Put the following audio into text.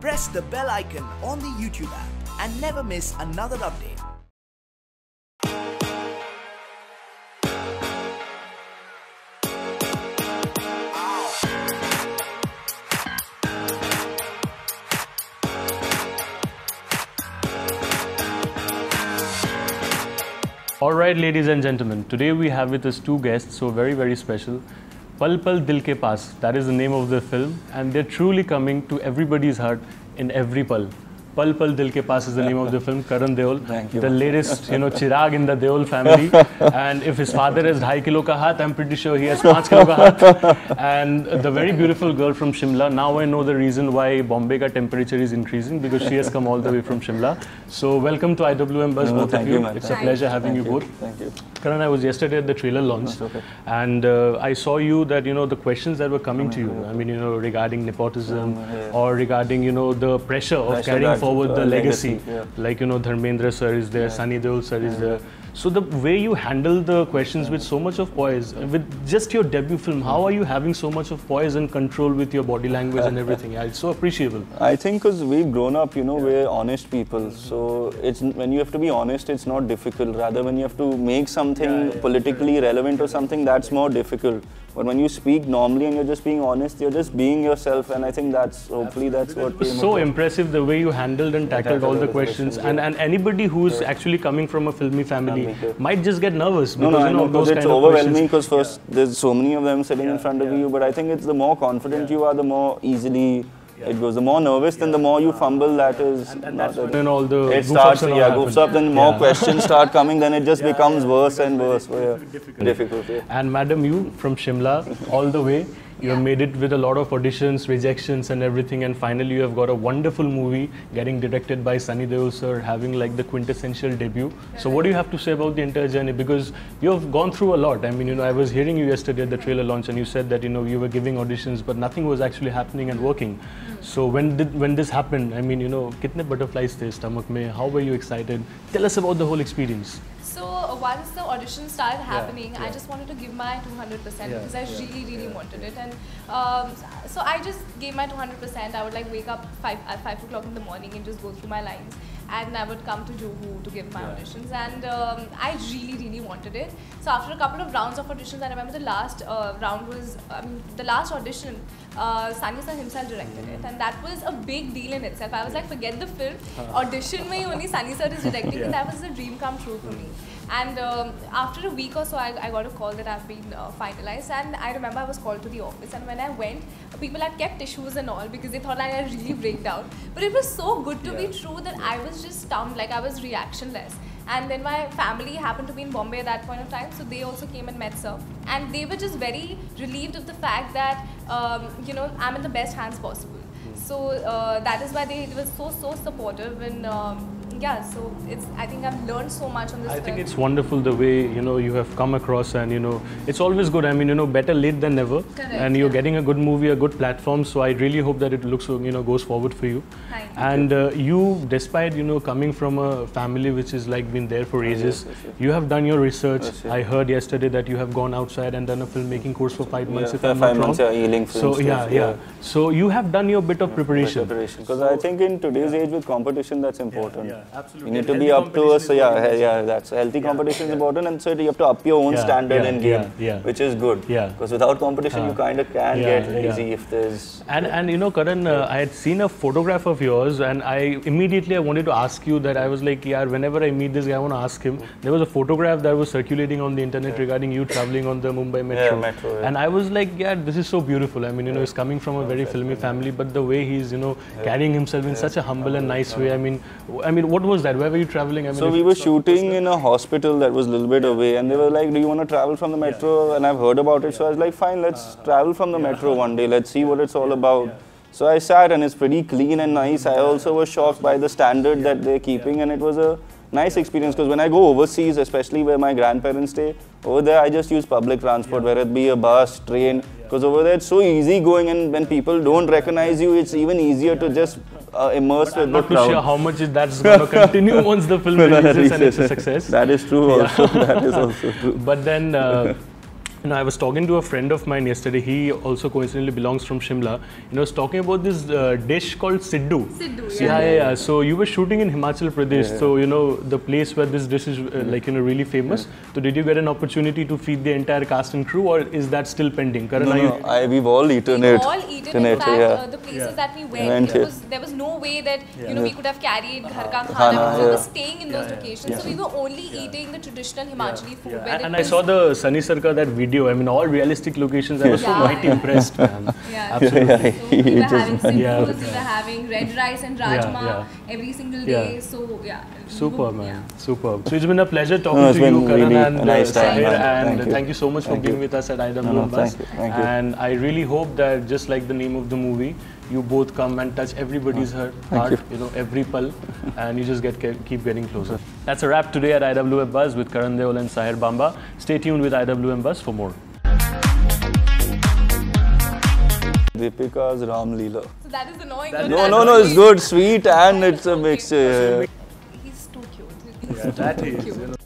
Press the bell icon on the YouTube app and never miss another update. Alright, ladies and gentlemen, today we have with us two guests, so very special. Pal Pal Dil Ke Paas, that is the name of the film, and they're truly coming to everybody's heart in every pal. Pal Pal Dil Ke Paas is the name of the film. Karan Deol, the latest, Chirag in the Deol family. And if his father has 2.5 kilo ka haath, I'm pretty sure he has 5 kilo ka haath. And the very beautiful girl from Shimla. Now I know the reason why Bombay ka temperature is increasing, because she has come all the way from Shimla. So welcome to IWM Buzz, both of you. It's a pleasure having you both. Thank you. Karan, I was yesterday at the trailer launch, and I saw you that the questions that were coming to you. I mean, regarding nepotism or regarding the pressure of carrying forward the legacy. Like Dharmendra sir is there, Sunny Deol sir is there. So the way you handle the questions with so much of poise, with just your debut film, how are you having so much of poise and control with your body language and everything? Yeah, it's so appreciable. I think because we've grown up, we're honest people. So it's when you have to be honest, it's not difficult. Rather, when you have to make something politically relevant or something, that's more difficult. But when you speak normally and you're just being honest, you're just being yourself, and I think hopefully that's what came so impressive the way you handled and tackled all the questions. And anybody who's actually coming from a filmy family might just get nervous. Because it's overwhelming, because first there's so many of them sitting in front of you, but I think it's the more confident you are, the more easily it goes. The more nervous, then the more you fumble, that is... And that's when all the it starts, goofs up, then more questions start coming, then it just becomes worse and worse. Difficult. And madam, you from Shimla, all the way, you have made it with a lot of auditions, rejections and everything, and finally you have got a wonderful movie getting directed by Sunny Deol sir, having like the quintessential debut. So what do you have to say about the entire journey? Because you have gone through a lot. I mean, I was hearing you yesterday at the trailer launch, and you said that you were giving auditions, but nothing was actually happening and working. So when this happened, I mean, kitne butterflies the stomach mein? How were you excited? Tell us about the whole experience. So once the audition started happening, I just wanted to give my 200% because I really wanted it, and so I just gave my 200%. I would wake up at 5 o'clock in the morning and just go through my lines, and I would come to Juhu to give my auditions, and I really wanted it. So after a couple of rounds of auditions, I remember the last round was, the last audition, Sunny sir himself directed it, and that was a big deal in itself. I was like, forget the film, audition mein only Sunny sir is directing, and that was a dream come true for me. And after a week or so, I got a call that I've been finalized, and I remember I was called to the office, and when I went, people had kept tissues and all because they thought I had really break down. But it was so good to be true that I was just stumped, like I was reactionless. And then my family happened to be in Bombay at that point of time, so they also came and met sir, and they were just very relieved of the fact that I'm in the best hands possible. So that is why they were so supportive, and so I think I've learned so much on this film. I think it's wonderful the way you have come across, and it's always good. I mean, better late than never. Correct, and you're getting a good movie, a good platform. So I really hope that it looks goes forward for you. Thank you. You, despite coming from a family which is been there for ages, you have done your research. I heard yesterday that you have gone outside and done a filmmaking course for 5 months. If I'm not wrong. So so you have done your bit of preparation. Because I think in today's age with competition, that's important. Absolutely. You need to be up to us. That's healthy competition is important, and so you have to up your own standard in game, which is good. Because without competition, you kind of can get lazy if there's. And Karan, I had seen a photograph of yours, and I wanted to ask you that. I was like, whenever I meet this guy, I want to ask him. There was a photograph that was circulating on the internet regarding you traveling on the Mumbai Metro. And I was like, this is so beautiful. I mean, he's coming from a very filmy family, but the way he's carrying himself in such a humble and nice way. I mean, what was that? Where were you traveling? I mean, so we were shooting in a hospital that was a little bit away, and they were like, do you want to travel from the metro? And I've heard about it, so I was like, fine, let's travel from the metro one day. Let's see what it's all about. So I sat, and it's pretty clean and nice. I also was shocked by the standard that they're keeping, and it was a nice experience, because when I go overseas, especially where my grandparents stay, over there I just use public transport, whether it be a bus, train, because over there it's so easy going, and when people don't recognize you, it's even easier to just immerse with the crowd. I'm not sure how much that's going to continue once the film releases and it's a success. That is true also. That is also true. But then I was talking to a friend of mine yesterday. He also coincidentally belongs from Shimla. I was talking about this dish called Siddu. Siddu, Yeah. So you were shooting in Himachal Pradesh. So the place where this dish is really famous. So did you get an opportunity to feed the entire cast and crew, or is that still pending? Karan, No, we've all eaten it. We've all eaten. In fact, the places that we went, there was no way that we could have carried ghar ka khana. We were staying in those locations, so we were only eating the traditional Himachali food. And I saw the Sunny Sarkar that video. I mean, all realistic locations. I was so mighty impressed, man. Absolutely. So we were having siddhus, we were having red rice and rajma every single day. So Superb, man. Superb. So it's been a pleasure talking to you, Karan, and Sahir, and thank you so much for being with us at IWM Buzz. Thank you. And I really hope that, just like the name of the movie, you both come and touch everybody's heart, every pulse, and you just keep getting closer. That's a wrap today at IWM Buzz with Karan Deol and Sahir Bamba. Stay tuned with IWM Buzz for more. Deepika's Ram Leela. So that is annoying. No, it's good, sweet, and it's a mixture. He's too cute. Yeah, that is.